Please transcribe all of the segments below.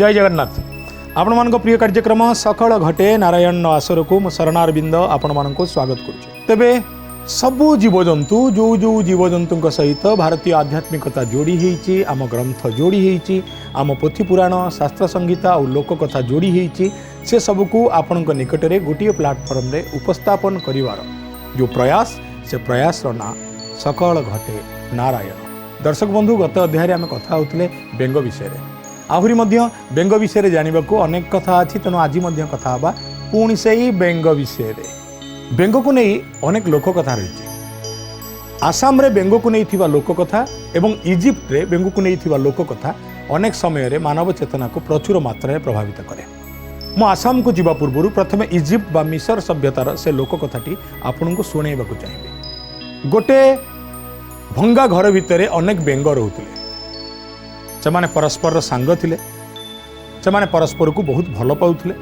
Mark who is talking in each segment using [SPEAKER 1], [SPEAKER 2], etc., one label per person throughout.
[SPEAKER 1] जय जगन्नाथ। आपण मान प्रिय कार्यक्रम सकल घटे नारायण आसर को शरणारविंद आपण मान स्वागत करुचे। तेबे सबु जीवजंतु जो जो जीवजंतु सहित भारतीय आध्यात्मिकता जोड़ी होती, आम ग्रंथ जोड़ी होती, आम पोथी पुराण शास्त्र संहिता और लोककथा जोड़ी होती, से सबको आपण निकट में गोटे प्लाटफर्म रे उपस्थापन करिवार जो प्रयास, से प्रयास ना सकल घटे नारायण। दर्शक बंधु, गत अध्याय आम कथा होते बेंग विषय रे, आहुरी मध्य बेंग विषय जाना अनेक कथा अच्छी, तेणु आज कथा हाँ पुणी से ही बेंग विषय रे। बेंग को नहीं अनेक लोककथा रही। आसाम रे बेंग को नहीं थिबा लोककथा एवं इजिप्ट रे बेंग को नहीं थिबा लोककथा अनेक समय रे मानव चेतना को प्रचुर मात्रा प्रभावित करे। मु आसाम को जीवा पूर्व प्रथमे इजिप्ट बा मिसर सभ्यतार से लोककथाटी आपन को शुणेबा को चाहिए। गोटे भंगा घर भितर अनेक बेंग रोते, से माने परस्पर सांग थिले, से माने परस्पर को बहुत भल पाउथिले,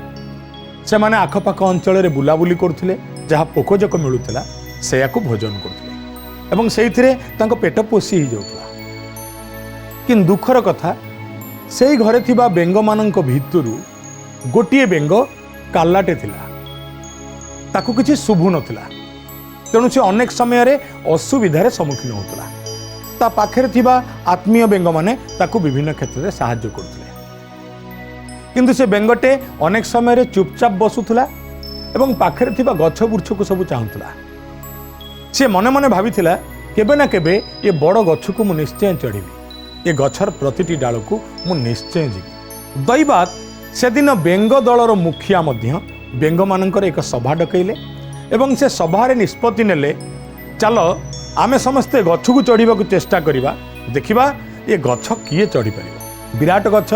[SPEAKER 1] से माने आखपाख अंचल में बुलाबुली करथिले, जहाँ पोकजक मिलूला से भोजन करथिले एवं सेइथिरे तांको पेट पोषी ही जाउथला। किंतु दुखर कथा, से घरे थिबा बेंग मानक भितरु गोटिए बेंग कालाटे थिला, ताकू किछि शुभु नथिला, तेणु से अनेक समय रे असुविधार सम्मुखीन होतला। ता पाखरे थिबा आत्मीय बेंग माने ताकू विभिन्न क्षेत्र में साहाय्य करथिले, किंतु से बेंगटे अनेक समय रे चुपचाप बसुथला एवं पाखरे थिबा गछ बुर्छ को सब चाहूला। से मने मने भाविथिला केबे ना केबे ये बड़ गछ को मु निश्चय चढ़ीबी, ये गछर प्रतिटी डाल को मु निश्चय जीवी। दैवात से दिन बेंग दलर मुखिया मध्य बेंग मानकर एक सभा डकैले एवं से सभारे निष्पत्ति नेले, चलो आमे समस्ते गछ को चढ़ीबा को चेष्टा करिबा, देखिबा ये गछ किए चढ़ी परिबा। विराट गछ,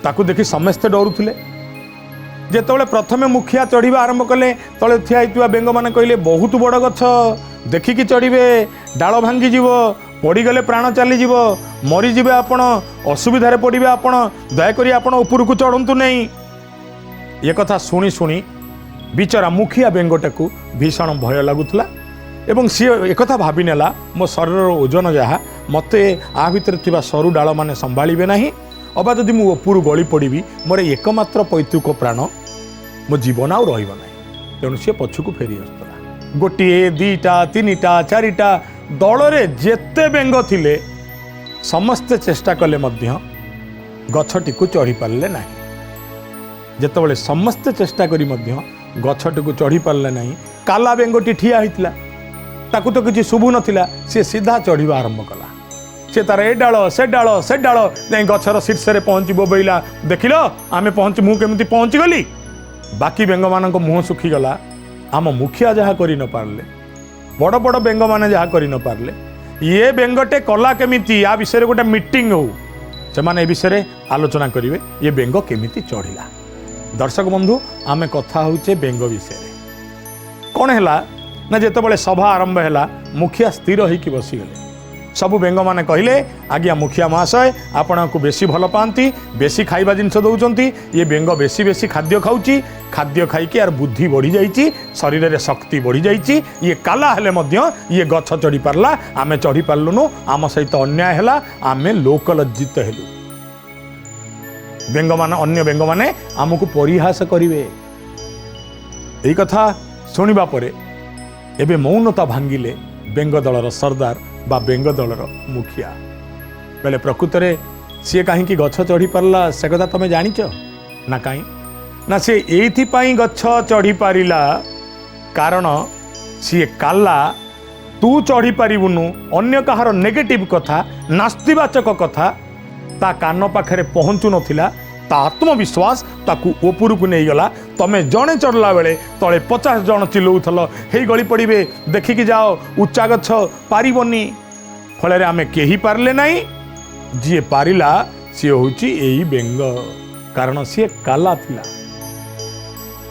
[SPEAKER 1] ताकू देखि समस्ते डरुथिले। जेतबेले प्रथमे मुखिया चढ़ीबा आरंभ कले, तले ठिया होइतबा बेंग माने कहिले बहुत बड़ गछ, देखिकी चढ़ीबे, डाल भांगी जीव, पड़ीगले प्राण चलीजीव, मरीजे आपण, असुविधार पड़े आपण, दयाकोरी आपण उपरकू चढ़ंतु नहीं। ये कथा शुणी शुणी बिचरा मुखिया बेंगटाकू भीषण भय लगुला एवं सी एक भावी नेला, मो शरीर ओजन जहाँ मते आ भितर थिबा सरू डाल माने संभाळिबे नाही, अबा जदि मु उपरु गली पड़िबी मोर एकमात्र पैतृक प्राण मो जीवन आउ रहिबो नाही। तेणु सी पछकू फेरी आसला। गोटे दीटा तीनिटा चारिटा दलरे जेते बेंग थिले समस्ते चेष्टा कले मध्य गछटी को चढ़ी पारले नाही। जेतेबेले समस्ते चेष्टा करी मध्य गछटी को चढ़ी पारले नाही, काला बेंगटी ठिया होइतिला, ताकू तो किसी शुभु नथिला, से सीधा चढ़ीबा आरंभ कला। से तार ए डाल से डाल से डाल जाई गछर शीर्ष रे पहुँची बोबैला, देखिल आमे पहुँची, मु केमिति पहुँची गली। बाकी बेंग मानक मुह सुखी गला। आम मुखिया जहाँ करि न पारले, बड़ बड़ बेंग माने जहाँ करि न पारले, ये बेंगटे कला केमिति, आ विषय गोटे मीटिंग हो, से माने ए विषय आलोचना करिवे, ये बेंग केमिति चढ़िला। दर्शक बंधु, आमे कथा होचे बेंग विषय कौन है ना, जेतेबेले सभा आरंभ है मुखिया स्थिर होइकी बसीगले। सबु बेंग माने कहले, आज्ञा मुखिया महाशय आपण को बेसी भल पाती, बेसी खाइबा जिनस दौरान, ये बेंग बेसी बेसी खाद्य खाऊची, खाद्य खाइकी यार बुद्धि बढ़ी जाइची, शरीर में शक्ति बढ़ी जाइची, ये काला हेले मध्य ये गछ चढ़ी पारला, आमे चढ़ी पारलुनु, आम सहित अन्याय हैला, आमे लोक लज्जित हेलु। बेंग मान अन्य बेंग माने आमको परिहास करिवे। एई कथा शुणिबा परे एबे मौनता भांगिले बेंग दलर सरदार बा बेंग दलर मुखिया। बेले प्रकृत में सी कहीं गछ चढ़ी पारला से कथा तुम जानिच ना? कहीं ना, सी एइथिपाई गछ चढ़ी पारिला कारण सी काला, तू चढ़ी पारिबुनु, अन्य कहार नेगेटिव कथा, नास्तिवाचक कथा ता कान पाखरे पहुँचु नथिला, ता आत्मविश्वास ताकू ओपुर को नहीं गला। तमे जड़े चढ़ला बेले तले 50 जन चिल्लाउथल, हे गली पड़े, देखिकी जाओ उच्चा गछ पारिबनी। फल आमे केही पारले नहीं, जी पारिला सी होची एई बेंग, कारण सी काला थिला।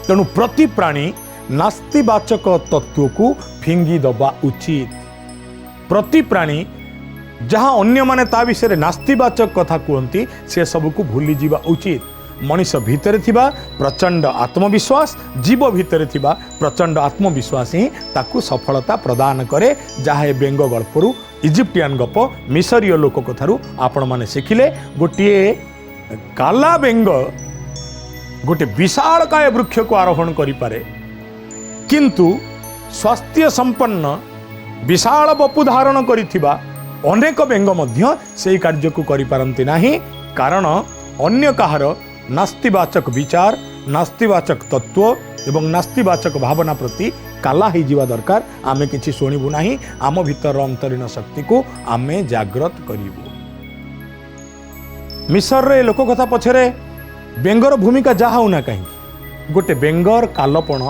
[SPEAKER 1] तेणु प्रति प्राणी नास्तिवाचक तत्व को फिंगी दबा उचित। प्रति प्राणी जहाँ अन्य माने ता विषय नास्तिवाचक कथा कहती, से सब को भूली जीवा उचित। मनीष भितर थिबा प्रचंड आत्मविश्वास, जीव भितर थिबा प्रचंड आत्मविश्वास ही ताकू सफलता प्रदान करे। जहाँ बेंग गल्परू इजिप्टियान गप मिसरीय लोक कथारू आपण माने शिखिले। गोटे काला बेंग गोटे विशालकाय वृक्ष को आरोहण करिपारे किंतु स्वास्थ्य संपन्न विशाल बपु धारण करिथिबा अनेक बेंग मध्य सेही कार्य को करिपारंती नाही कारण अन्य काहार नास्तिवाचक विचार नास्तिवाचक तत्व एवं नास्तिवाचक भावना प्रति काला ही जीवा दरकार आमे किछि शुणिबु नाही आम भीतर अंतरीण शक्ति को आमे जागृत करिबु। मिसर रे लोक कथा पछरे बेंगर भूमिका जहा होना कहीं गोटे बेंगर कालपण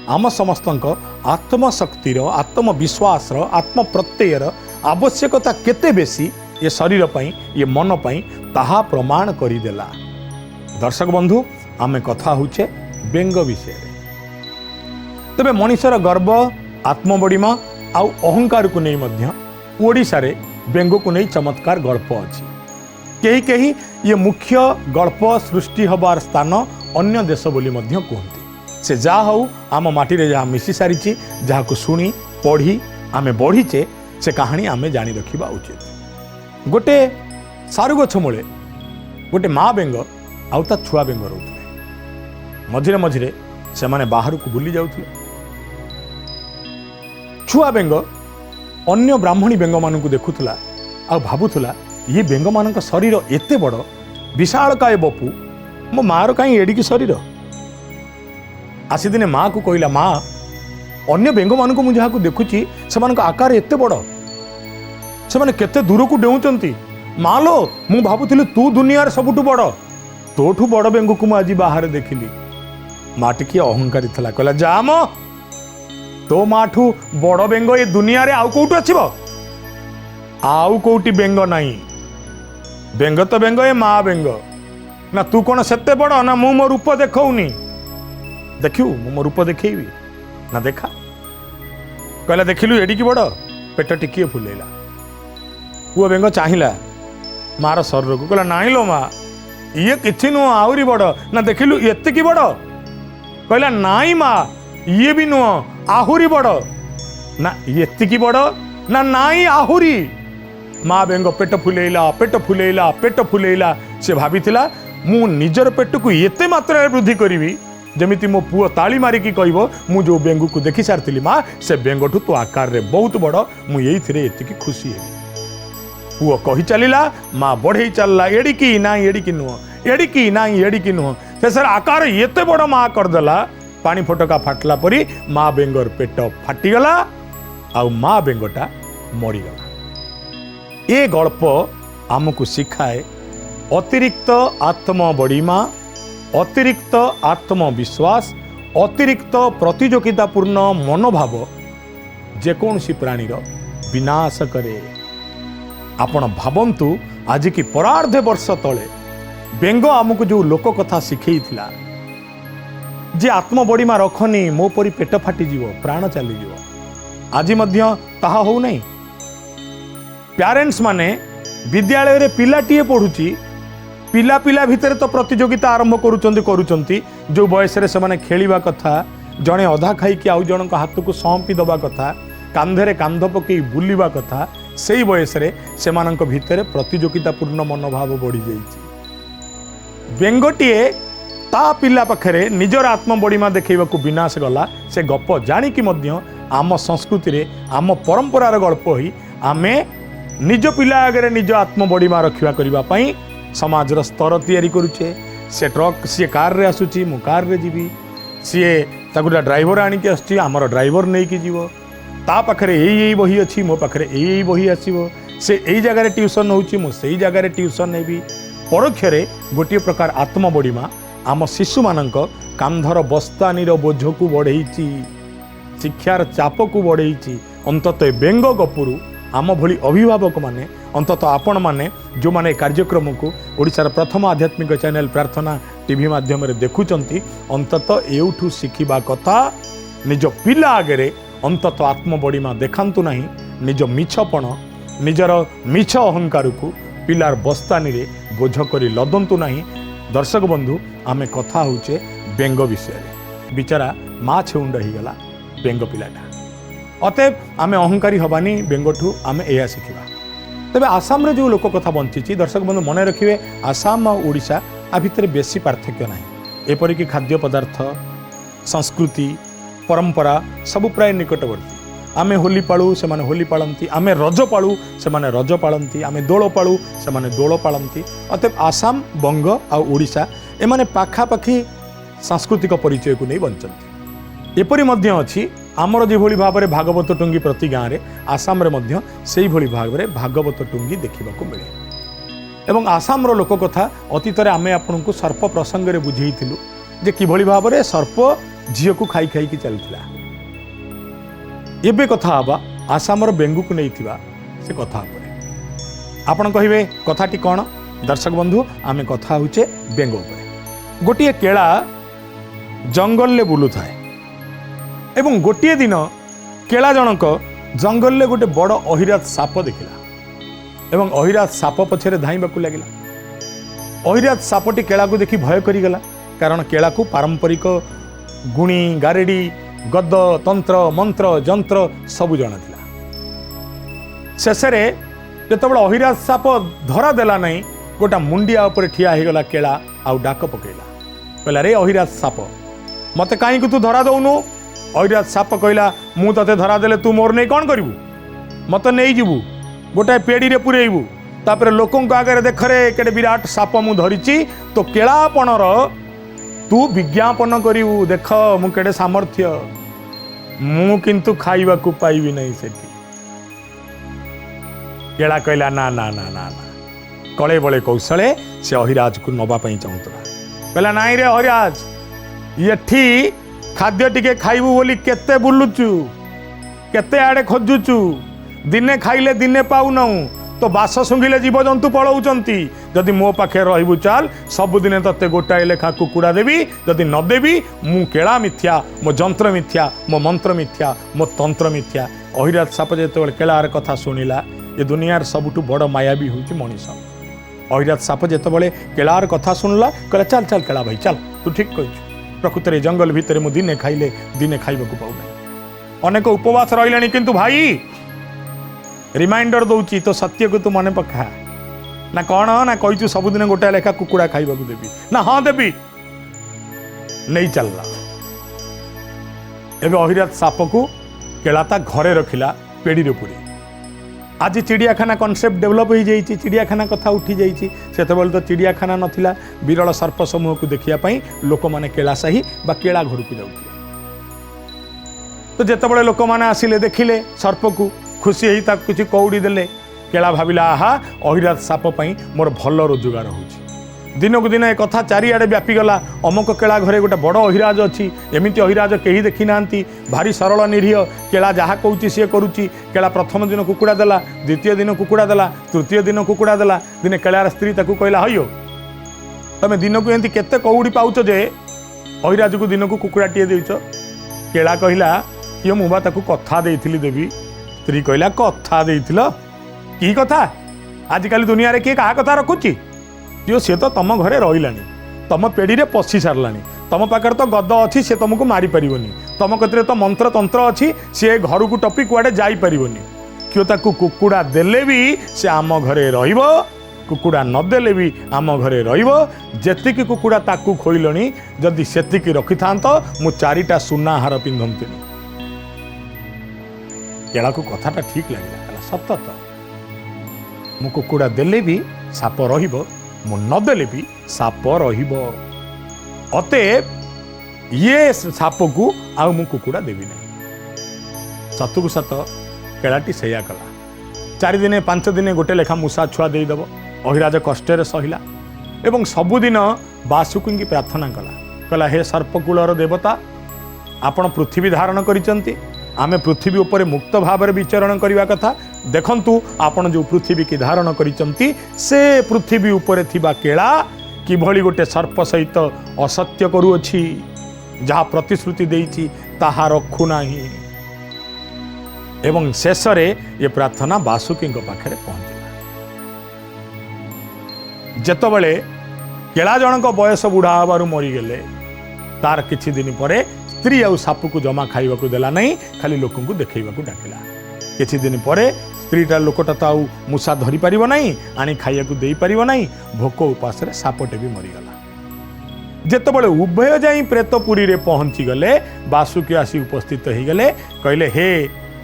[SPEAKER 1] आम समस्तक आत्मशक्तिर आत्मविश्वास आत्म प्रत्ययर आवश्यकता केते बेसी ये शरीर पाई ये मन पाई ताहा प्रमाण करिदेला। दर्शक बंधु आमे कथा होचे बेंग विषय तबे मनुष्यर गर्व आत्मबड़ीमा आउ अहंकार को नहीं मध्य ओडिशा रे बेंग को नहीं चमत्कार गल्प अछि। कहीं कहीं ये मुख्य गल्प सृष्टि हबार स्थान अन्य देश बोली मध्य कहते से जा हौ आम माटी रे जहाँ मिसी सारी जहाँ को शुणी पढ़ी आमे बढ़ीचे से कहानी आमे जानी रखिबा उचित। गोटे सारु गछ मूले गोटे माँ बेंग आउ ता छुआ बेंग रोते मझिरे मझिरे से माने बाहर को बुली जाउथिले। छुआ बेंग अन्य ब्राह्मणी बेंग मानू देखुला आ भाबुला ये बेंग मान शरीर एते बड़ विशालकाय बपु मो मार कहीं एडिकी शरीर आसी दिने माँ को कहला माँ अन्य बेंग मान को मुझे देखुची से आकार एते बड़ से माने केते दूर को डेउचंती माँ लो मु भाबुଥିଲି तू दुनिया सबुठु बड़ तोठु बड़ बेंग को आज बाहर देखिली। माँ टिके अहंकारी थला कहला जा मो तो माठू बड़ बेंग ये दुनिया रे आउ कोठु आछिबो आउ कोठी बेंग नाही बेंग तो बेंग ये माँ बेंग ना तू कौन सेते बड़ ना मु मो रूप देखौनी देखियो मु मो रूप देखैबी ना देखा कहला देखिलु एडी की बड़ पेट टिकिए फुलेला पुओ बेंग चाहिला मार शरीर को कहला नाई लो माँ ये किछि नुह आउरी बड़ ना देखिलु एते की बड़ कहला नाई माँ ये भी नुह आहुरी बड़ ना एते की बड़ ना नाई आहुरी माँ बेंग पेट फुलेला पेट फुलेला से भाविथिला मु निजर पेट को एते मात्रा वृद्धि करी जमिति मो पुओ ताली मारिकी कहबो मु जो बेंगु को देखि सारथिली माँ से बेंगठू तो आकार रे बहुत बड़ मु एइथिरे एतिकी खुशी हेली। पुओ कहि चलिला माँ बढ़ई चलला एडिकी नाई एडिकी नुह एडिकी नाई एडिकी नुह से सर आकार एते बड़ माँ करदेला पानी फटका फाटला परी माँ बेंगर पेट फाटीगला आउ माँ बेंगटा मरीगला। ये गल्प आमको शिखाए अतिरिक्त आत्म बड़ीमा अतिरिक्त आत्मविश्वास अतिरिक्त प्रतियोगितापूर्ण मनोभाव जेकोसी प्राणीर विनाश करे। आपण भावंतु आज की परार्धे वर्ष तले बेंग आमको जो लोक कथा शिखेइथिला जे आत्म बड़ीमा रखनी मो परी पेट फाटी जीवो प्राण चली जीवो आज मध्य ताहा हो नहीं। पेरेंट्स माने विद्यालय रे पिलाटीए पढ़ुची पिला पिला भितर तो प्रतियोगिता आरंभ करुचंती जो बयस रे से माने खेलिबा कथा जणे अधा खाई कि आउ जनक हाथ को सौंपी दबा कथा कांधे कांध पकई बुलिबा कथा सेई बयस रे सेमानक भितर प्रतियोगितापूर्ण मनोभाव बढ़ी जाइछि। बेंगटीए ता पिला पाखरे निजर आत्मबड़ीमा देखैबाकू विनाश गला से गप जानिकी मध्य आम संस्कृति रे आम परंपरार गल्प होई आमे निज पिला आगे निज आत्मबड़ीमा रखा करने समाजर स्तर तैयारी करुचे से ट्रक सी कार रे आसुची मु कार रे जीवी सी गोटे ड्राइवर आणिकी आसुची आमर ड्राइवर नहीं कि जीव ता पाखरे यही बही अच्छी मो पाखरे यही बही आसो से यही जगार ट्यूशन होची मु से जगार ट्यूशन नेबी परोक्षरे गोटे प्रकार आत्मबड़ीमा आम शिशु मानक कांधर बस्तानीर बोझ को बढ़ेची शिक्षार चाप को बढ़ेची अंतत बेंग गपुरु आम भली अभिभावक माने अंतत आपण माने जो माने कार्यक्रम को ओडिशार प्रथम आध्यात्मिक चैनल प्रार्थना टीवी माध्यम रे देखुचंती अंतत एउठू शिखिबा कथा निज पिला आगे अंतत आत्मबड़ीमा देखांतु नहीं निज मिछपण निजर मिछ अहंकार को पिलार बस्तानी रे बोझ करी लदंतु नहीं। दर्शक बंधु आमे कथा होचे बेंग विषय बिचारा माँ छेउंड होगला बेंग पिलाटा अतएव आमे अहंकारी हबानी बेंगठू आमे एया शिखिबा तेज आसाम रे जो लोक कथा बंची दर्शक बंधु मन रखिए आसाम और ओडिशा आ भितर बेसी पार्थक्य ना एपरिक खाद्य पदार्थ संस्कृति परंपरा सब प्राय निकटवर्ती आमे होली पालू से माने होली पालती आमे रज पालू से माने रज पालती आमे दोल पालू से माने दोल पालती अतएव आसाम बंग आ ओडिशा एमाने पाखापाखि सांस्कृतिक परिचय को नहीं बंचती एपरी मध्य अच्छी आमर जो भाव में भागवत टुंगी प्रति गाँव में आसाम से भाव में भागवत टुंगी देखा मिले एवं आसाम लोक कथा अतीत आम आपण को सर्प प्रसंग में बुझेलु जे किभली भाव में सर्प झील को खाई खाई चलता एबे कथा हवा आसाम बेंगू को नहीं से कथा आपण कहे कथाटी कौन दर्शक बंधु आम कथा होचे बेंगो पर गोटे केला जंगल ले बुलू थाए एवं गोटे दिन केला जनक जंगल ले गोटे बड़ अहिराज साप देखला एवं अहिराज साप पछरे धाइबाकू लगिला अहिराज सापटी केला को देखि भय करिगला कारण केला को पारंपरिक गुणी गारेडी गद तंत्र मंत्र जंत्र सब जଣା थिला शेषरे जेतबळे अहिराज साप धरा देला नहीं गोटा मुंडिया ऊपर ठिया हो गला केला आउ डाक पकेला कहला रे अहिराज साप मते काई तू धरा दउनु अहिराज साप कहला मु तते धरा देले तू मोर नहीं कौन करू मत नहीं जीवु गोटाए पेड़ी रे पुरेबू तापर लोकों आगे देखरे केटे विराट साप मु धरिची तो केलापणर तू विज्ञापन करू देख मु केटे सामर्थ्य मु किंतु खाइबा को पाइबी नहीं सेठी केला कहला ना ना ना ना ना कले बले कौशले से अहिराज को नबा पई चाहूतला कहला नाई रे अहिराज येठी खाद्य टिके खाइबू बोली केते बुलुचु केते आड़े खोजुचु दिने खाइले दिने पाऊ नाऊ तो बास सुंघिले जीवजंतु पलाउचंती जदि मो पाखे रहबू चाल सबुदिने तते गोटाए लेखा कुकुड़ा देवी जदि न देवी मु केला मिथ्या मो जंत्र मिथ्या मो मंत्र मिथ्या मो तंत्र मिथ्या अहिराज साप जेतेबेले केलार कथा शुणिला ये दुनियार सबुठु बड़ मायावी होउची मनीष अहिराज साप जेतेबेले केलार कथा शुणला कहला चल चल केला भाई चल तू ठीक कहिछु प्रकृति रे जंगल भितर मु दिने खाइले दिने खाइबाकू पाउ नै अनेक उपवास रहिलानी किंतु भाई रिमाइंडर दौची तो सत्य को तू मन पका ना कौन ना कही सबुदिन गोटाए लेखा कुकुड़ा खाइबा देवी ना हाँ देवी नहीं चलला एवं अहिराज साप को केलाता घरे रखिला पेड़ी रे पुरी आज चिड़ियाखाना कॉन्सेप्ट डेवलप हो जाइए चिड़ियाखाना कथा उठी जाइए सेतबेले तो चिड़ियाखाना नथिला विरल सर्प समूह को देखिया पई लोक माने केला साही बा केला घर को जाउथिले तो जेतबेले लोक माने आसिले देखिले सर्प को खुशी ही ताक किछि कौड़ी देले केला भाविला आहा अहिराज साप पई मोर भल रोजगार होउछि दिन को दिन एक कथा चारिआडे व्यापी गला अमुक केला घरे गोटे बड़ अहिराज अच्छी एमती अहिराज कहीं देखी ना भारी सरल निरीह केला जहाँ कहूँ सी करुच्ची केला प्रथम दिन कुकुड़ा देला द्वितीय दिन कुकुड़ा देला तृतीय दिन कुकुड़ा देला दिने केलार स्त्री ताकू कहला हयो तमे दिन को एमती केते कौड़ी पाउच जे अहिराज को दिन को कुकुड़ाटीए देछ केला कहला किए मुबा ताकू कथा देइथिली देवी स्त्री कहला कथा देइथिल की कथा आजिकल दुनिया रे किए कहा कथा रखुची कियो से तो तम घरे रहिलानी तम पेड़ी रे पशी सारलानी तम पाखर तो गद अच्छी से तुमको मारी पारिबनी तम कतरे तो मंत्र तंत्र अच्छी सी घर को टपी कुआडे जाई पारिबनी कियो ताकू कुकुड़ा देले भी से आम घरे रहिबो कुकुड़ा न देले भी आम घरे रहिबो जेतिकी कुकुड़ा ताकू खोइलनी जदि सेतिकी रखि थांतो मु चारिटा सुना हार पिंधंतिनी केला को कथाटा ठीक लागला कला सत तो मु कुकुड़ा देले भी साप रहिबो मु नदेले भी साप रहिबो अतएव ये साप को आउ मु कुकुड़ा देवी नहीं सतु को सत केलाटी सैया कला 4 दिन 5 दिन गोटे लेखा मूषा छुआ देदेव अहिराज कष्टे सहिला एवं सबुदिन बासुकी प्रार्थना कला कहला हे सर्पकूलर देवता आपण पृथ्वी धारण करिसंती आमे पृथ्वी उपरे मुक्त भाव में विचरण करने कथा देखंतु आपण जो पृथ्वी की धारण करिसंती से पृथ्वी उपरे थिबा केला किभली गोटे सर्प सहित असत्य करुअछि जहाँ प्रतिश्रुति देइछि ताहा रखु नाही एवं शेष रे ये प्रार्थना बासुकी पाखरे पहुंचला जेतबेले केला जनक बयस बुढ़ा हबारु मरी गेले तार किछि दिन परे स्त्री आ साप को जमा खाइबा को देला नहीं खाली लोक को देखैबा को डाकिला किछि दिन परे स्त्रीटा लोकटा तो आउ मूषा धरी पारिब नहीं, आनी खाइया को देई पारिब नहीं, भोक उपास रे सापटे भी मरीगला। जेतबले उभय जाई प्रेतपुरी रे पहुंची गले, बासुकी आसी उपस्थित हो गले, कहले हे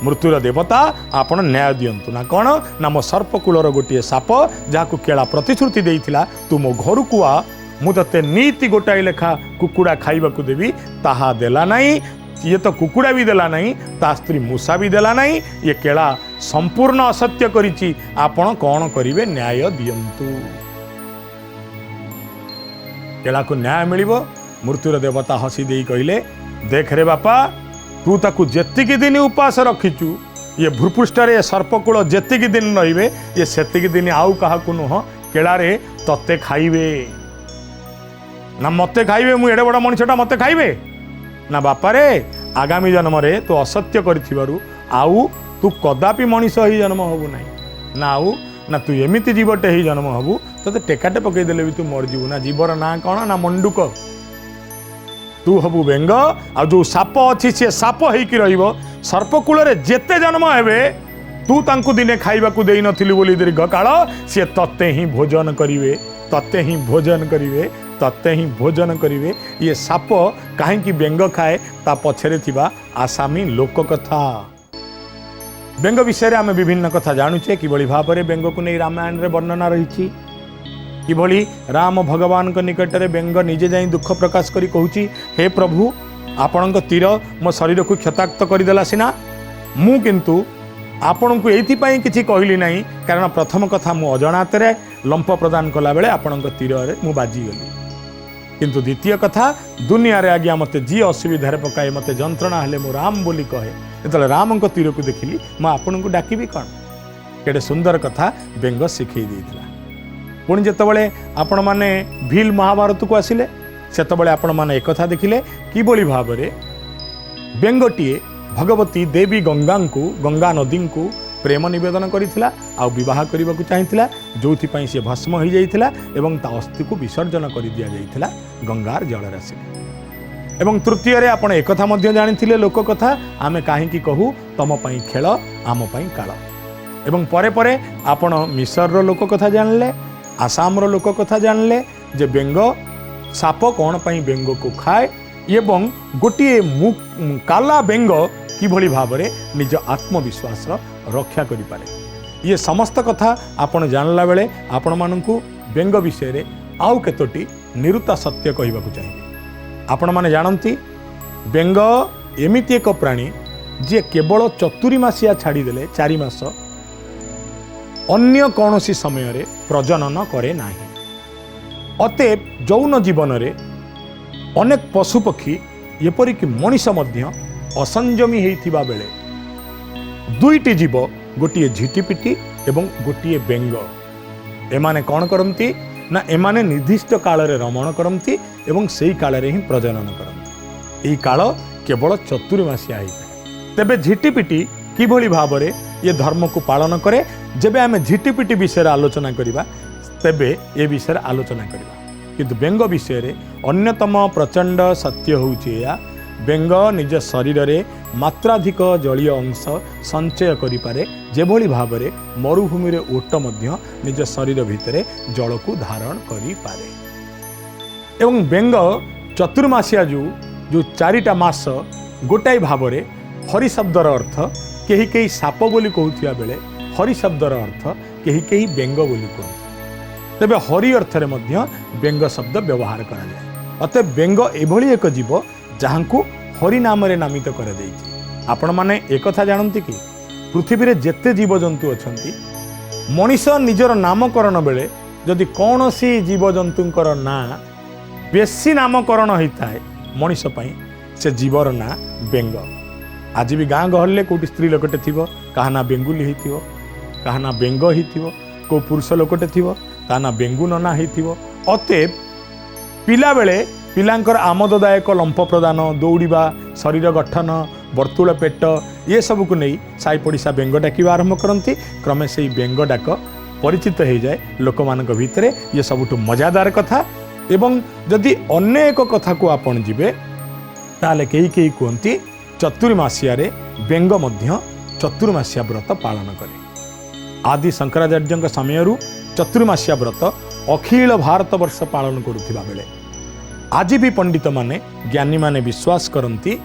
[SPEAKER 1] मृत्युर देवता आपण न्याय दियंतु ना कौन ना मो सर्पकूलर गोटे साप जहाँ केला प्रतिश्रुति देइथिला तू मो घर को आ मु तते नीति गोटाए लेखा कुकुड़ा खाइबा को देवी, ताहा देला नहीं। ये तो कुकुड़ा भी देला नहीं, ता स्त्री मूषा भी देला नहीं, ये केला संपूर्ण असत्य करिछि, आपण कौन करिवे न्याय दियंतु। केला को न्याय मिलिबो। मृत्युर देवता हसी देई कहिले देख रे बापा तू ताकू जेतिकी दिन उपास रखिचु, ये भूपृष्ठरे सर्पकूल जेतिकी दिन रहिबे ये सेतिकी दिन आउ काहाकू नुह केलारे तते खाइबे ना मते खाइबे, मु एडे बड़ मनुष्यटा मते खाइबे ना बापा रे आगामी जन्म रे तू असत्य करिथिबारु आउ तू कदापि मनुष्य ही जन्म हबु नाही ना आउ ना तू एमिति जीवटे ही जन्म हबु, तते टेकाटे पकई देले भी तू मर जीवु ना। जीवर ना कौन ना मंडूक, तू हबु बेंग आ जो साप अच्छी सी साप होइकी रहिबो। सर्पकूल रे जेते जन्म हेबे तू तांकु दिने खाइबा को देई नथिलु बोली दीर्घ काल सी तत्ते ही भोजन करिवे, तत्ते ही भोजन करिवे, तत्ते ही भोजन करिवे। ये साप काहेकि बेंग खाए ता पछरे थिबा आसामी लोक कथा। बेंग विषय रे आमे विभिन्न कथा जानुचे, किभली भाबरे बेंग को नै रामायण रे वर्णना रहिछि, किभली राम भगवान को निकट रे बेंग निजे जाई दुख प्रकाश करी कहूची हे प्रभु आपणक तीर मो शरीर को क्षताक्त करदेला सिना, मु किंतु आपण को एथि पई किछि कहली नाही, कारण प्रथम कथा मु अजणात रे लंप प्रदान कला बेले आपणक तीर रे मु बाजी गली, किंतु द्वितीय कथा दुनिया रे आज्ञा मते जी असुविधा रे पकाए मते जंत्रणा हेले मु राम बोली कहे, जेतले राम को तीर को देखिली मु आपण को डाकिबी कोन। केडे सुंदर कथा बेंग सिखै देइथिला। पुणी जितेबाला आपण मैंने भील महाभारत को आसिले सेतबले आपण मैंने एक कथा देखिले किभली भाव में बेंगटीए भगवती देवी गंगा नदी को प्रेम निवेदन करिथिला आ विवाह करने को चाहिथिला, जोथि से भस्म हो जाइथिला एवं ता अस्थि को विसर्जन कर दिया जाइथिला गंगार जल राशि। एवं तृतीय रे आपण एक कथा मध्य जानिथिले लोक कथा आमे काहेकि कहू तम पई खेल आम पई काल। एवं परे परे आपण मिसर रो लोक कथा जानले, आसाम रो लोक कथा जानले जे बेंग साप कौन पाई बेंग को खाए एवं गोटे काला बेंग किभली भाव में निज आत्मविश्वास रक्षा करि पारे। ये समस्त कथा आपण जानला बेले आपण मानकु बेंग विषय रे आउ केतोटी निरुता सत्य कहबाकू चाहिए। आपण माने जानती बेंग एमिति एक प्राणी जे केवल चतुरी मासिया छाड़ी देले 4 मास अन्य कौनसी समय रे प्रजनन करे नाही। अतएव जौन जीवन रे अनेक पशुपक्षी एपरिक मनीष मध्य असंजमी होइथिबा बेले दुईटी जीव गोटे झिटिपिटी एवं गोटे बेंग एमाने कौन करती ना एमाने निर्दिष्ट काल रे रमण करती एवं सेही काल रे ही प्रजनन करती। एही काल केवल चतुर्मासिया होइଥାଏ। तेबे झिटिपिटी किभली भाव में ये धर्म को पालन करे जेबे आमे झिटिपिटी विषय आलोचना करिबा तेबे ए विषय आलोचना करिबा, किंतु बेंग विषय रे अन्यतम प्रचंड सत्य होउछि या बेंग निज शरीर रे मात्राधिक जलीय अंश संचय करि पारे, जेभली भाव में मरुभूमि रे ओट मध्य निज शरीर भितरे जल को धारण करि पारे। एवं बेंग चतुर्मासिया जो 4टा मास गोटाई भाव में हरि शब्दर अर्थ कहीं कहीं साप बोली कहूथिया बेले हरि शब्दर अर्थ कहीं कहीं बेंग बोली कहते। तेबे हरि अर्थ रे मध्य बेंग शब्द व्यवहार करा जाए। अतः बेंग एभली एक जीव जहाँ को हरि नाम रे नामित कर देइछि। आपण माने एक कथा जानती कि पृथ्वी रे जेते जीवजंतु अछंती मनीष निजर नामकरण बेले जदि कौनसी जीवजंतुंकर ना बेसी नामकरण होता है मनीष पई से जीवर ना बेंग। आज भी गाँ गहल कौटी स्त्री लोकटे थी क्या ना बेंगुली होइथिबो, क्या ना बेंग होइथिबो, को पुरुष लोकटे थी ता ना बेंगु नना होइथिबो। अतएव पिला बेले पिलांकर आमददायक लंप प्रदान दौड़िबा शरीर गठन वर्तुल पेट ये सब को नहीं साई पड़िशा बेंग डाकिबा आरंभ करती। क्रमे से बेंग डाक परिचित हो जाए लोक मान भितर। ये सबुठु मजादार कथा। एवं जदि अन्य एक कथा को आपण जीवे ताले कई कई कहती चतुर्मासिया रे बेंग मध्य चतुर्मासिया व्रत पालन करे। आदि शंकराचार्य समय चतुर्मास्या व्रत अखिल भारत वर्ष पालन करुवा बेले आज भी पंडित माने ज्ञानी माने विश्वास करती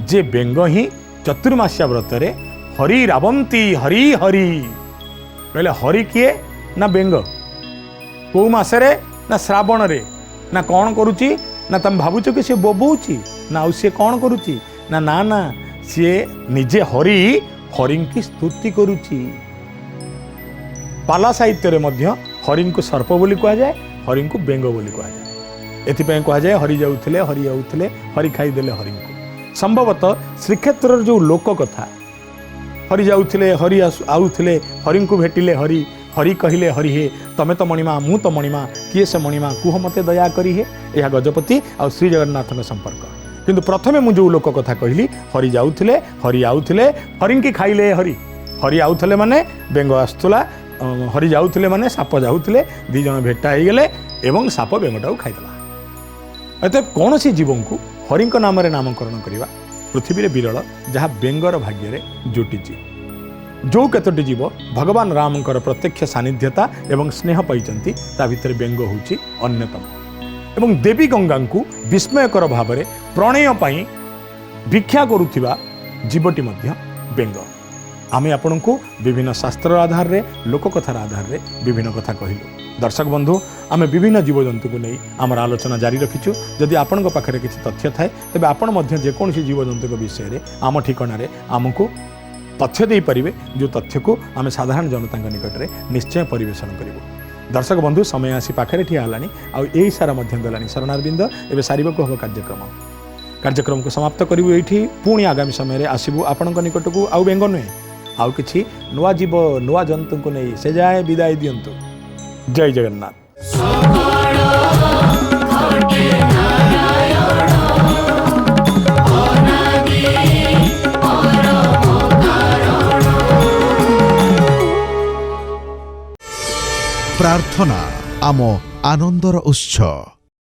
[SPEAKER 1] जे बेंग ही चतुर्मास्या व्रत रे हरि रावंती हरि हरि कहले हरि किए ना बेंग कौ मासरे ना श्रावण रे ना कौन करुची ना तुम भावुच कि सी बोबौची ना आउ सी कौन करुची ना ना ना सी निजे हरि हरि की स्तुति करुची। पाला साहित्य रे मध्य हरि को सर्प बोली कहा जाए हरि को बेंग बोली कहा जाए एथिपाई कहा जाए हरि जाउथिले हरि आउथिले हरि खाईदेले हरि को। संभवतः श्रीक्षेत्र जो लोक कथा हरि जाउथिले हरि आउथिले हरि को भेटिले हरि हरि कहिले हरि हे तमे तो मणिमा मु तो मणिमा किए से मणिमा कुह मते दया करी हे यह गजपति और श्री जगन्नाथ संपर्क। किंतु प्रथमे मु जो लोक कथा कहली हरि जाउथिले हरि आउथिले हरि की खाइले हरि हरि आउथिले माने बेंग आस्तुला हरि जाउथिले माने साप जाउथिले दी जण भेटा हो गले एवं साप बेंगटा को खाइदेला। अतः कौन सी जीव को हरि नाम नामकरण करवा पृथ्वी रे विरल जहाँ बेंगर भाग्य जुटिची। जो केतोटी जीव भगवान रामंकर प्रत्यक्ष सानिध्यता एवं स्नेह पाइचंती ता भितर बेंग होची अन्यतम एवं देवी गंगा को विस्मयकर भाव में प्रणय पाई भिक्षा करुथिबा जीवटी मध्य बेंग। आमे आपण को विभिन्न शास्त्र आधार रे लोककथार आधार रे विभिन्न कथा कहिलु। दर्शक बंधु आमे विभिन्न जीवजंतु को नहीं आमर आलोचना जारी रखिछु। जदि आपण पाखे किसी तथ्य थाए तेबे आपण मध्य जेकोसी जीवजंतु विषय रे आम ठिकाना आमको तथ्य दे पारिबे जो तथ्य को आमे साधारण जनता निकट में निश्चय परिवेषण करिवु। दर्शक बंधु समय आसी पाखे ठिया हलानी आ एई सारा मध्य देलानी शरणारविंद एबे सारिबको हबो कार्यक्रम को समाप्त करिवु। एठी पुणी आगामी समय रे आसीबु आपणक निकट को आउ बेंग नुहे आउ किछि नुआ जीव नुआ जंतु को नहीं से जाए विदाय दियंतु। जय जगन्नाथ।
[SPEAKER 2] प्रार्थना आम आनंदर उत्स।